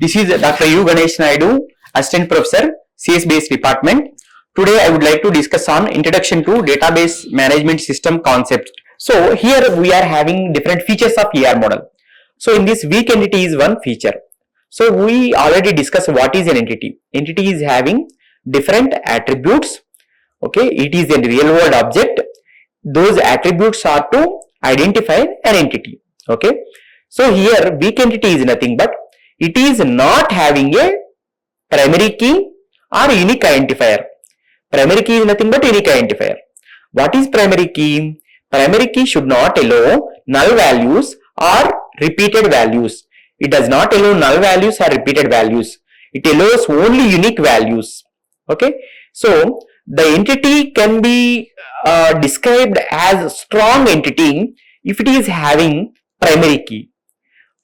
This is Dr. U. Ganesh Naidu, Assistant Professor, CS based department. Today I would like to discuss on Introduction to Database Management System concept. So here we are having different features of ER model. So in this weak entity is one feature. So we already discussed what is an entity. Entity is having different attributes. Okay, it is a real world object. Those attributes are to identify an entity. Okay, so here weak entity is nothing but it is not having a primary key or unique identifier. Primary key is nothing but unique identifier. What is primary key? Primary key should not allow null values or repeated values. It does not allow null values or repeated values. It allows only unique values. Okay, so the entity can be described as strong entity if it is having primary key.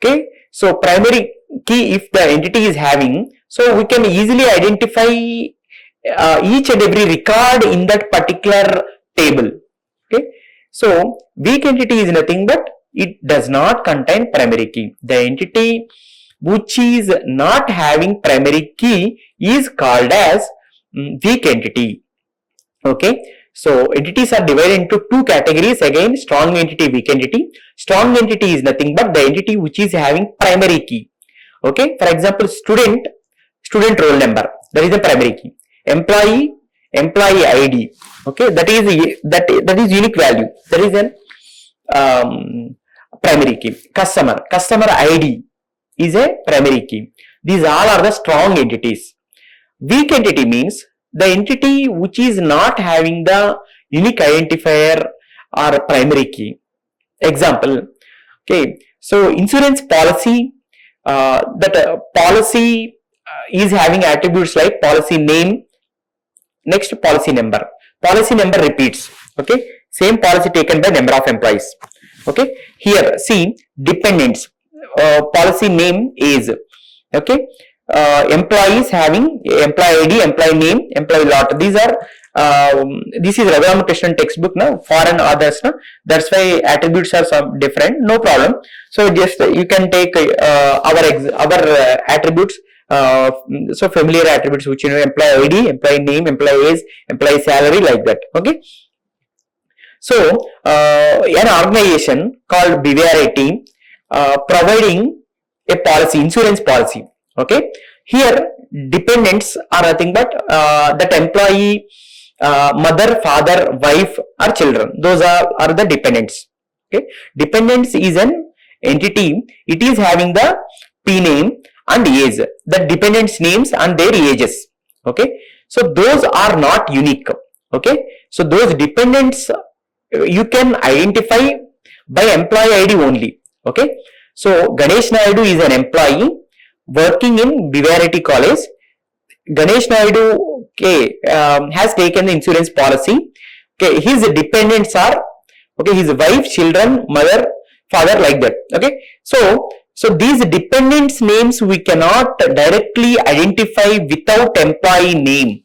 Okay, so primary key if the entity is having, so we can easily identify each and every record in that particular table. Okay, so weak entity is nothing but it does not contain primary key. The entity which is not having primary key is called as weak entity. Okay, so entities are divided into two categories again: strong entity, weak entity. Strong entity is nothing but the entity which is having primary key. Okay, for example, student roll number, that is a primary key. Employee ID. Okay, that is unique value, that is an primary key. Customer ID is a primary key. These all are the strong entities. Weak entity means the entity which is not having the unique identifier or primary key. Example, okay, so insurance policy, policy is having attributes like policy name, next policy number. Policy number repeats. Okay, same policy taken by number of employees. Okay, here see dependents, policy name is, okay, employees having employee ID, employee name, employee lot. These are this is Raghuram textbook now, foreign others now. That's why attributes are some different. No problem. So just you can take our attributes. So familiar attributes which you know, employee ID, employee name, employee age, employee salary, like that. Okay. So an organization called BVRIT providing a policy, insurance policy. Okay, here dependents are nothing but that employee mother, father, wife or children. Those are the dependents. Okay, dependents is an entity. It is having the P name and age, the dependents names and their ages. Okay, so those are not unique. Okay, so those dependents you can identify by employee ID only. Okay, so Ganesh Naidu is an employee working in BVRIT college. Ganesh Naidu, okay, has taken the insurance policy. Okay, his dependents are, okay, his wife, children, mother, father, like that. Okay, so these dependents names we cannot directly identify without employee name.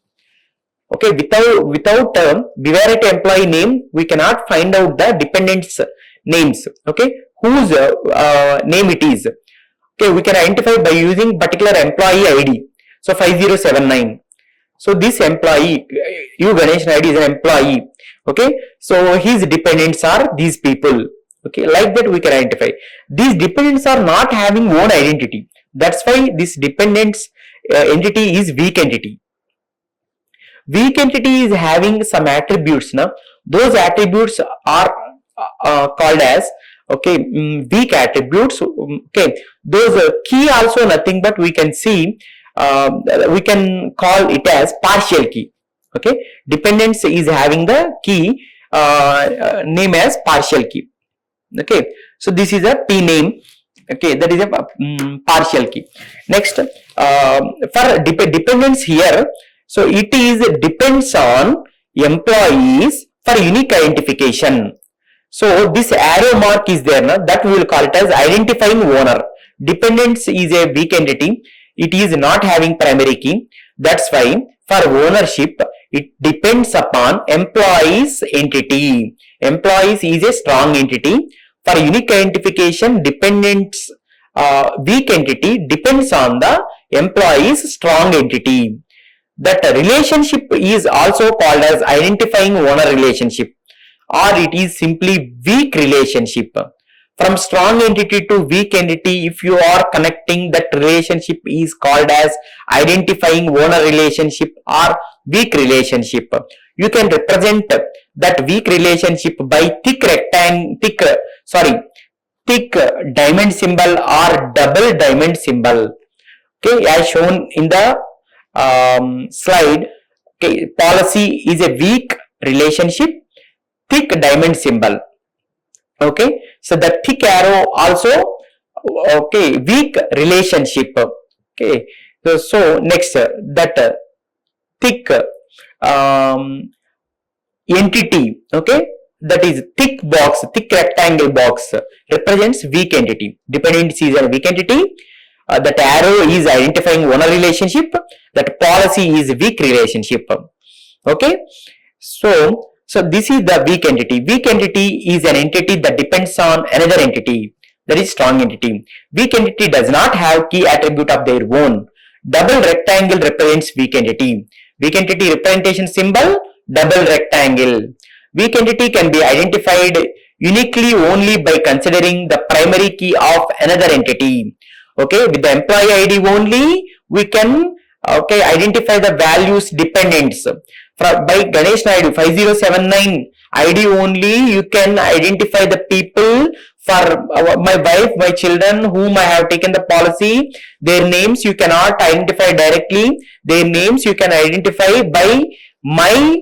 Okay, without BVRIT employee name we cannot find out the dependents names. Okay, whose name it is. Okay, we can identify by using particular employee ID. So 5079. So this employee, U Ganesh Naidu is an employee. Okay, so his dependents are these people. Okay, like that we can identify. These dependents are not having own identity. That's why this dependents entity is weak entity. Weak entity is having some attributes. Now, those attributes are called as, okay, weak attributes. Okay, those key also nothing but we can see, we can call it as partial key. Okay, dependence is having the key name as partial key. Okay, so this is a P name. Okay, that is a partial key. Next, for dependence here, so it is depends on employees for unique identification. So this arrow mark is there now, that we will call it as identifying owner. Dependents is a weak entity. It is not having primary key. That's why for ownership it depends upon employees entity. Employees is a strong entity. For unique identification, dependents weak entity depends on the employee's strong entity. That relationship is also called as identifying owner relationship, or it is simply weak relationship. From strong entity to weak entity, if you are connecting, that relationship is called as identifying owner relationship or weak relationship. You can represent that weak relationship by thick diamond symbol or double diamond symbol. Okay, as shown in the slide. Okay, policy is a weak relationship, thick diamond symbol. Okay, so the thick arrow also, okay, weak relationship. Okay, so next, that thick entity, okay, that is thick rectangle box represents weak entity. Dependency is a weak entity. That arrow is identifying owner relationship. That policy is weak relationship. Okay, so this is the weak entity. Weak entity is an entity that depends on another entity, that is strong entity. Weak entity does not have key attribute of their own. Double rectangle represents weak entity. Weak entity representation symbol, double rectangle. Weak entity can be identified uniquely only by considering the primary key of another entity. Okay, with the employee ID only, we can, okay, identify the values dependents. By Ganesh Naidu 5079 ID only, you can identify the people. For my wife, my children, whom I have taken the policy, their names you cannot identify directly. Their names you can identify by my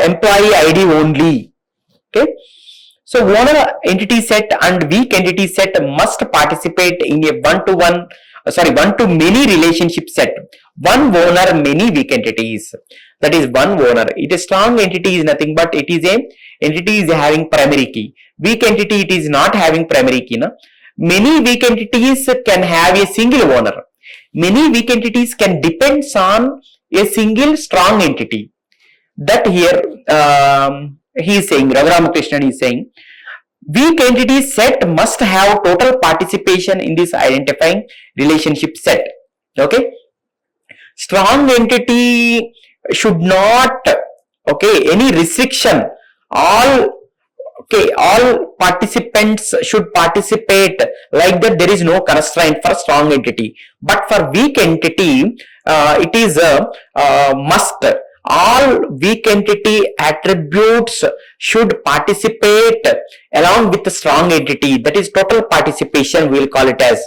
employee ID only. Okay. So owner entity set and weak entity set must participate in a one-to-many relationship set. One owner, many weak entities. That is one owner. It is strong entity is nothing but it is a entity is having primary key. Weak entity, it is not having primary key. No? Many weak entities can have a single owner. Many weak entities can depend on a single strong entity. That here he is saying, Raghuram is saying, weak entity set must have total participation in this identifying relationship set. Okay, strong entity should not, okay, any restriction. All participants should participate, like that. There is no constraint for strong entity, but for weak entity, it is a must. All weak entity attributes should participate along with the strong entity. That is total participation, we will call it as.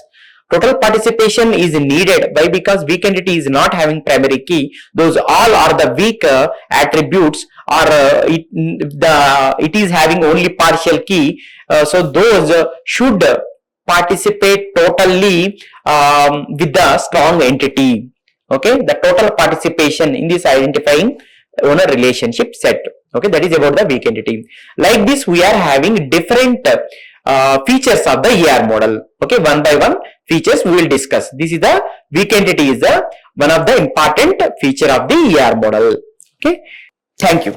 Total participation is needed. Why? Because weak entity is not having primary key. Those all are the weak attributes, or it is having only partial key. So those should participate totally with the strong entity. Okay, the total participation in this identifying owner relationship set. Okay, that is about the weak entity. Like this, we are having different features of the ER model. Okay, one by one features we will discuss. This is the weak entity is the one of the important feature of the ER model. Okay, thank you.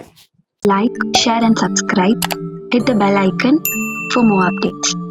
Like, share and subscribe. Hit the bell icon for more updates.